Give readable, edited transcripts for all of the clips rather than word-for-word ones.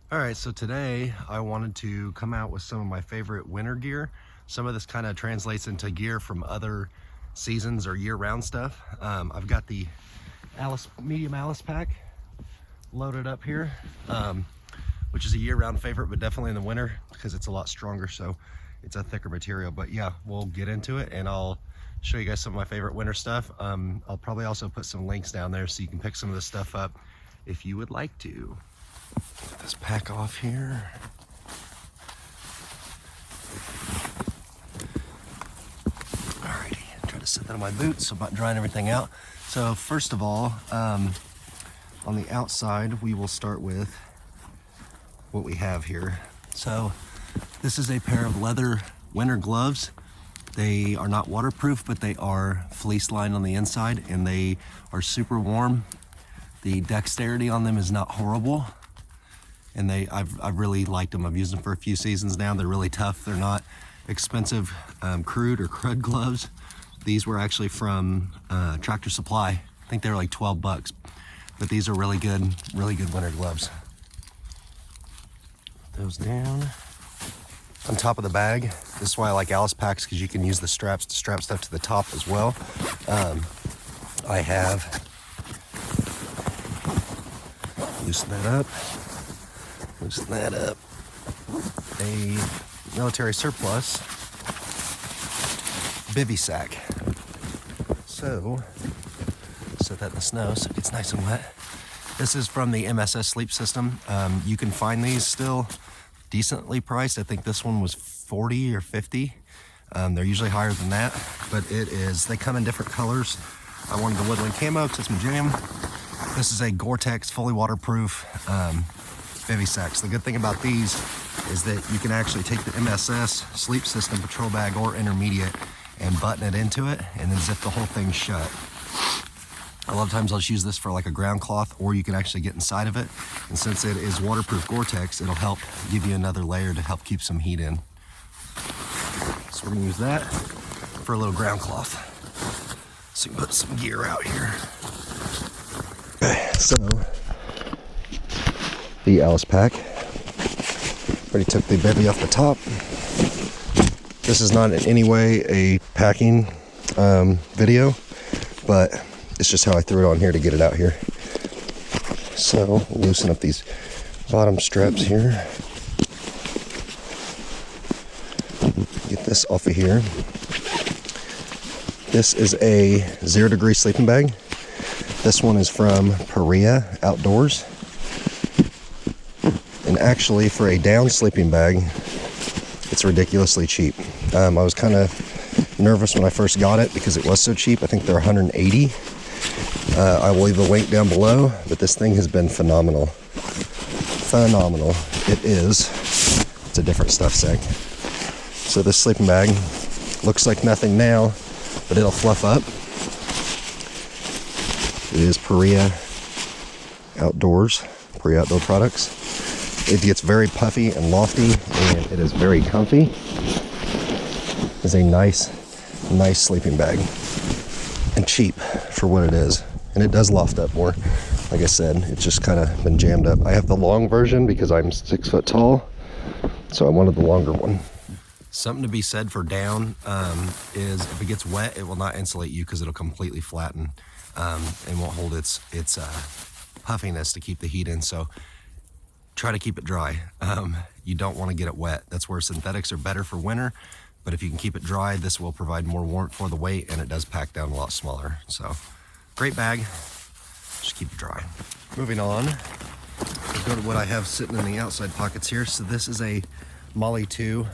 All right, so today I wanted to come out with some of my favorite winter gear. Some of this kind of translates into gear from other seasons or year-round stuff. I've got the medium Alice pack loaded up here, which is a year-round favorite, but definitely in the winter because it's a lot stronger, so it's a thicker material. But yeah, we'll get into it and I'll show you guys some of my favorite winter stuff. I'll probably also put some links down there so you can pick some of this stuff up if you would like to. Put this pack off here. Alrighty, try to set that on my boots so I'm not drying everything out. So first of all, on the outside, we will start with what we have here. So this is a pair of leather winter gloves. They are not waterproof, but they are fleece lined on the inside and they are super warm. The dexterity on them is not horrible. And I've really liked them. I've used them for a few seasons now. They're really tough. They're not expensive crude or crud gloves. These were actually from Tractor Supply. I think they were like 12 bucks. But these are really good winter gloves. Put those down. On top of the bag, this is why I like Alice packs, because you can use the straps to strap stuff to the top as well. I have, loosen that up, a military surplus Bivy Sack. So, set that in the snow so it gets nice and wet. This is from the MSS Sleep System. You can find these still decently priced. I think this one was 40 or 50. They're usually higher than that, but they come in different colors. I wanted the woodland camo because it's my jam. This is a Gore-Tex fully waterproof Bivy Sacks. The good thing about these is that you can actually take the MSS Sleep System patrol bag or intermediate and button it into it and then zip the whole thing shut. A lot of times I'll just use this for like a ground cloth, or you can actually get inside of it. And since it is waterproof Gore-Tex, it'll help give you another layer to help keep some heat in. So we're gonna use that for a little ground cloth. So you can put some gear out here. Okay, so the Alice pack. Already took the bivy off the top. This is not in any way a packing video, but it's just how I threw it on here to get it out here. So loosen up these bottom straps here. Get this off of here. This is a 0 degree sleeping bag. This one is from Paria Outdoors. And actually for a down sleeping bag, it's ridiculously cheap. I was kind of nervous when I first got it because it was so cheap. I think they're 180. I will leave the link down below, but this thing has been phenomenal. Phenomenal. It's a different stuff sack. So this sleeping bag looks like nothing now, but it'll fluff up. It is Paria Outdoors, Paria Outdoor Products. It gets very puffy and lofty, and it is very comfy. It's a nice sleeping bag, and cheap for what it is. And it does loft up more. Like I said, it's just kind of been jammed up. I have the long version because I'm 6 foot tall, so I wanted the longer one. Something to be said for down is if it gets wet, it will not insulate you because it'll completely flatten and won't hold its puffiness to keep the heat in. So try to keep it dry. You don't want to get it wet. That's where synthetics are better for winter. But if you can keep it dry, this will provide more warmth for the weight, and it does pack down a lot smaller. So great bag, just keep it dry. Moving on, let's go to what I have sitting in the outside pockets here. So this is a Molly 2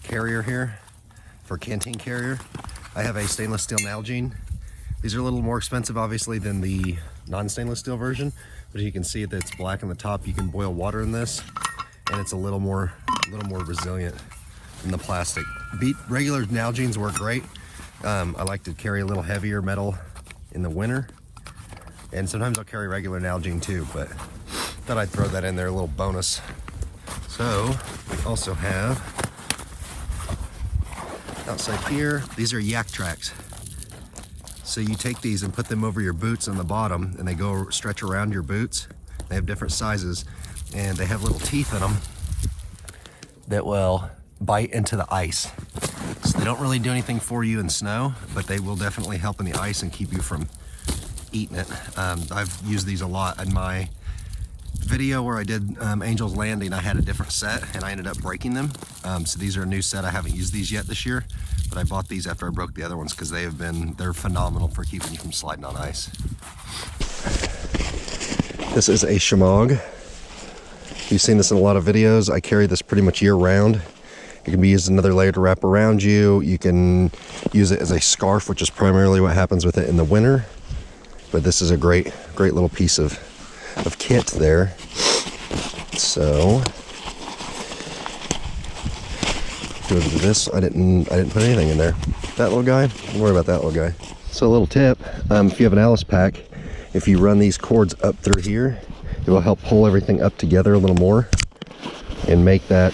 carrier here for Canteen Carrier. I have a stainless steel Nalgene. These are a little more expensive, obviously, than the non-stainless steel version, but you can see that it's black on the top. You can boil water in this, and it's a little more resilient than the plastic. Regular Nalgenes work great. I like to carry a little heavier metal in the winter, and sometimes I'll carry regular Nalgene too, but thought I'd throw that in there, a little bonus. So we also have outside here, these are YakTraks. So you take these and put them over your boots on the bottom, and they go stretch around your boots. They have different sizes. and they have little teeth in them that will bite into the ice. So they don't really do anything for you in snow, but they will definitely help in the ice and keep you from eating it. I've used these a lot. In my video where I did Angel's Landing, I had a different set and I ended up breaking them. So these are a new set. I haven't used these yet this year, but I bought these after I broke the other ones because they're phenomenal for keeping you from sliding on ice. This is a Shemagh. You've seen this in a lot of videos. I carry this pretty much year round. It can be used as another layer to wrap around you. You can use it as a scarf, which is primarily what happens with it in the winter. But this is a great little piece of kit there. So go to this. I didn't put anything in there. That little guy, don't worry about that little guy. So a little tip, if you have an Alice pack, if you run these cords up through here, it will help pull everything up together a little more and make that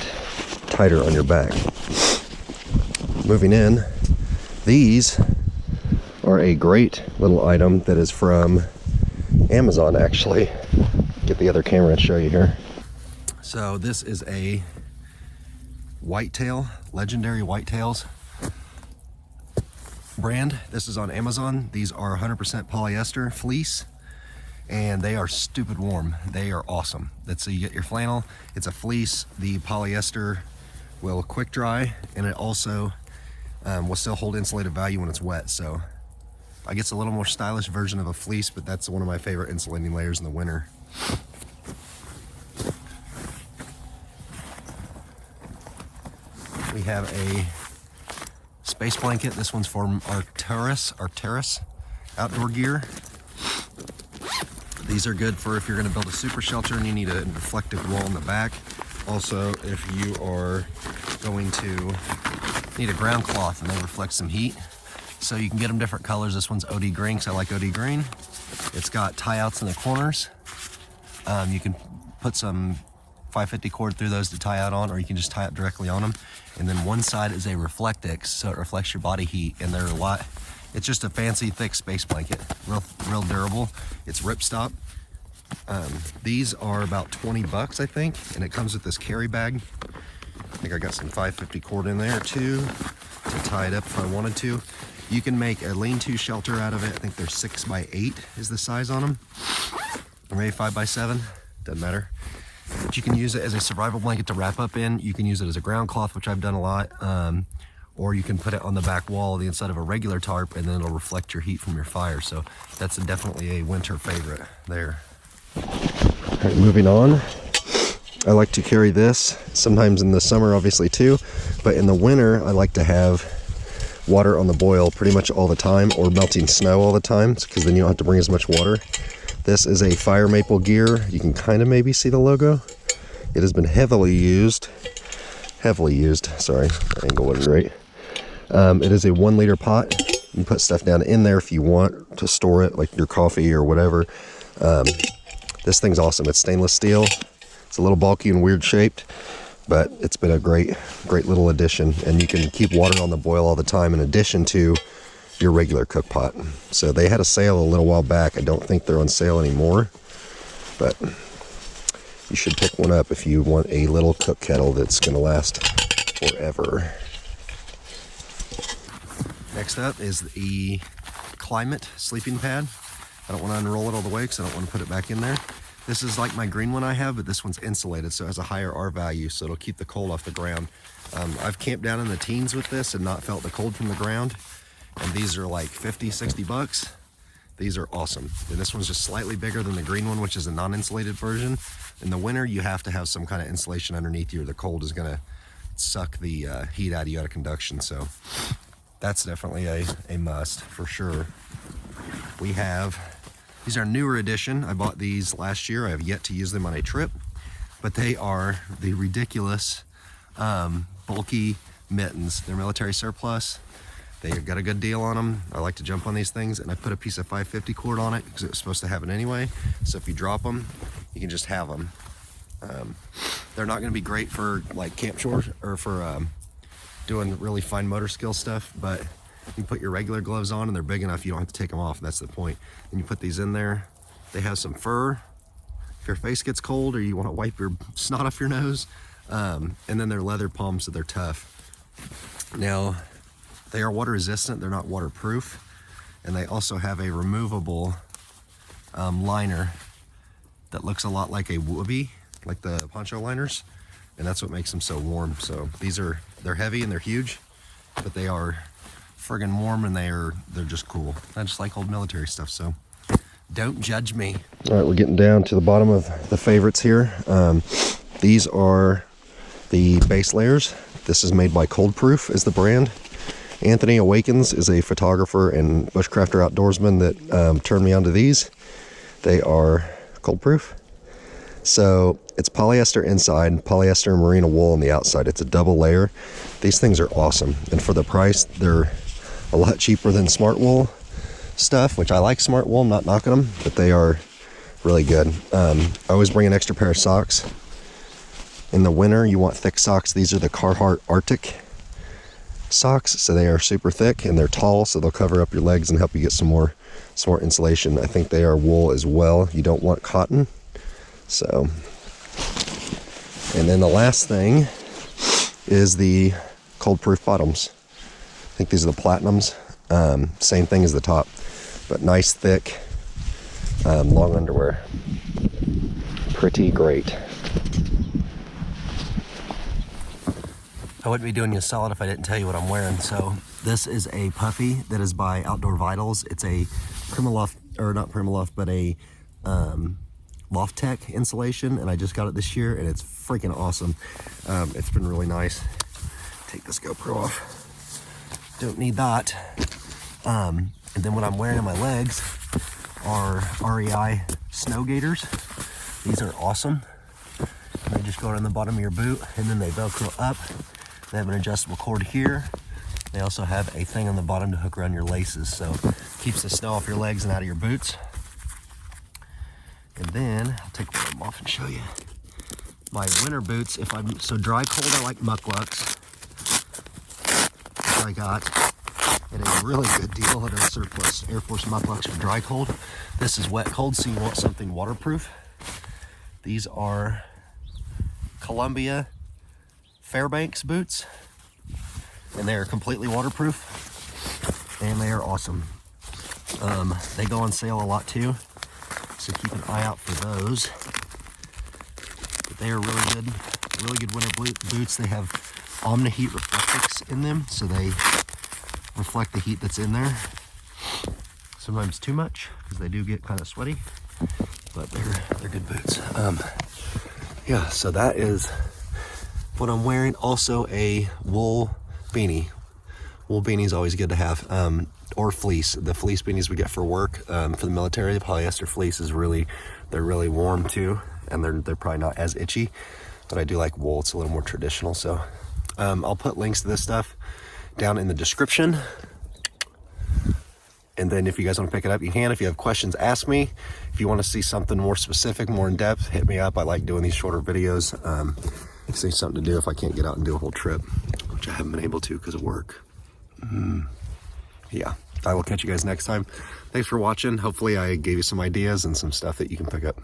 tighter on your back. Moving in, these are a great little item that is from Amazon, actually. Get the other camera and show you here. So this is a whitetail, legendary whitetails brand. This is on Amazon. These are 100% polyester fleece, and they are stupid warm. They are awesome. That's so you get your flannel. It's a fleece. The polyester will quick dry, and it also will still hold insulated value when it's wet. So I guess a little more stylish version of a fleece, but that's one of my favorite insulating layers in the winter. We have a space blanket. This one's from Arcturus outdoor gear. These are good for if you're going to build a super shelter and you need a reflective wall in the back. Also, if you are going to need a ground cloth and they reflect some heat. So you can get them different colors. This one's OD green because I like OD green. It's got tie outs in the corners. You can put some 550 cord through those to tie out on, or you can just tie it directly on them. And then one side is a Reflectix, so it reflects your body heat, and they're a lot. It's just a fancy thick space blanket, real durable. It's ripstop. These are about 20 bucks, I think, and it comes with this carry bag. I think I got some 550 cord in there too to tie it up if I wanted to. You can make a lean-to shelter out of it. I think they're 6x8 is the size on them, or maybe 5x7, doesn't matter. But you can use it as a survival blanket to wrap up in. You can use it as a ground cloth, which I've done a lot, or you can put it on the back wall the inside of a regular tarp, and then it'll reflect your heat from your fire. So that's definitely a winter favorite there. All right, moving on. I like to carry this sometimes in the summer, obviously too, but in the winter I like to have water on the boil pretty much all the time, or melting snow all the time, because then you don't have to bring as much water. This is a Fire Maple Gear. You can kind of maybe see the logo. It has been heavily used. Sorry, the angle wasn't great. It is a 1 liter pot. You can put stuff down in there if you want to store it, like your coffee or whatever. This thing's awesome. It's stainless steel. It's a little bulky and weird shaped, but it's been a great little addition. And you can keep water on the boil all the time in addition to your regular cook pot. So they had a sale a little while back. I don't think they're on sale anymore, but you should pick one up if you want a little cook kettle that's going to last forever. Next up is the Klymit sleeping pad. I don't want to unroll it all the way because I don't want to put it back in there. This is like my green one I have, but this one's insulated, so it has a higher R value, so it'll keep the cold off the ground. I've camped down in the teens with this and not felt the cold from the ground. And these are like 50, 60 bucks. These are awesome. And this one's just slightly bigger than the green one, which is a non-insulated version. In the winter, you have to have some kind of insulation underneath you, or the cold is gonna suck the heat out of you out of conduction. So that's definitely a must for sure. We have, these are newer edition. I bought these last year. I have yet to use them on a trip, but they are the ridiculous bulky mittens. They're military surplus. They've got a good deal on them. I like to jump on these things, and I put a piece of 550 cord on it because it was supposed to have it anyway. So if you drop them, you can just have them. They're not going to be great for like camp chores or for doing really fine motor skill stuff, but you can put your regular gloves on and they're big enough you don't have to take them off. That's the point. And you put these in there. They have some fur if your face gets cold or you want to wipe your snot off your nose. And then they're leather palms, so they're tough. Now, they are water resistant, they're not waterproof. And they also have a removable liner that looks a lot like a whoopee, like the poncho liners. And that's what makes them so warm. So they're heavy and they're huge, but they are friggin' warm, and they're just cool. I just like old military stuff, so don't judge me. All right, we're getting down to the bottom of the favorites here. These are the base layers. This is made by Coldpruf is the brand. Anthony Awakens is a photographer and bushcrafter outdoorsman that turned me onto these. They are Coldpruf. So it's polyester inside, polyester and merino wool on the outside. It's a double layer. These things are awesome. And for the price, they're a lot cheaper than Smart Wool stuff, which I like Smart Wool, I'm not knocking them, but they are really good. I always bring an extra pair of socks. In the winter, you want thick socks. These are the Carhartt Arctic socks, so they are super thick and they're tall, so they'll cover up your legs and help you get some more insulation. I think they are wool as well. You don't want cotton. So, and then the last thing is the Coldpruf bottoms. I think these are the Platinums. Same thing as the top, but nice thick long underwear. Pretty great. I wouldn't be doing you a solid if I didn't tell you what I'm wearing. So this is a puffy that is by Outdoor Vitals. It's a Primaloft, or not Primaloft, but a Loft Tech insulation, and I just got it this year, and it's freaking awesome. It's been really nice. Take this GoPro off. Don't need that. And then what I'm wearing on my legs are REI Snow Gaiters. These are awesome. And they just go around the bottom of your boot, and then they Velcro up. They have an adjustable cord here. They also have a thing on the bottom to hook around your laces, so keeps the snow off your legs and out of your boots. And then I'll take one of them off and show you. My winter boots, if I'm so dry cold, I like mucklucks. Which I got at a really good deal at a surplus. Air Force mucklucks for dry cold. This is wet cold, so you want something waterproof. These are Columbia Fairbanks boots, and they are completely waterproof, and they are awesome. They go on sale a lot too, so keep an eye out for those. But they are really good winter boots. They have Omni-Heat Reflectix in them, so they reflect the heat that's in there. Sometimes too much, because they do get kind of sweaty, but they're good boots. Yeah, so that is what I'm wearing. Also a wool beanie. Wool beanie is always good to have, or fleece. The fleece beanies we get for work, for the military. The polyester fleece is they're really warm too, and they're probably not as itchy. But I do like wool. It's a little more traditional. So I'll put links to this stuff down in the description. And then if you guys want to pick it up, you can. If you have questions, ask me. If you want to see something more specific, more in depth, hit me up. I like doing these shorter videos. It's something to do if I can't get out and do a whole trip, which I haven't been able to because of work. Yeah, I will catch you guys next time. Thanks for watching. Hopefully I gave you some ideas and some stuff that you can pick up.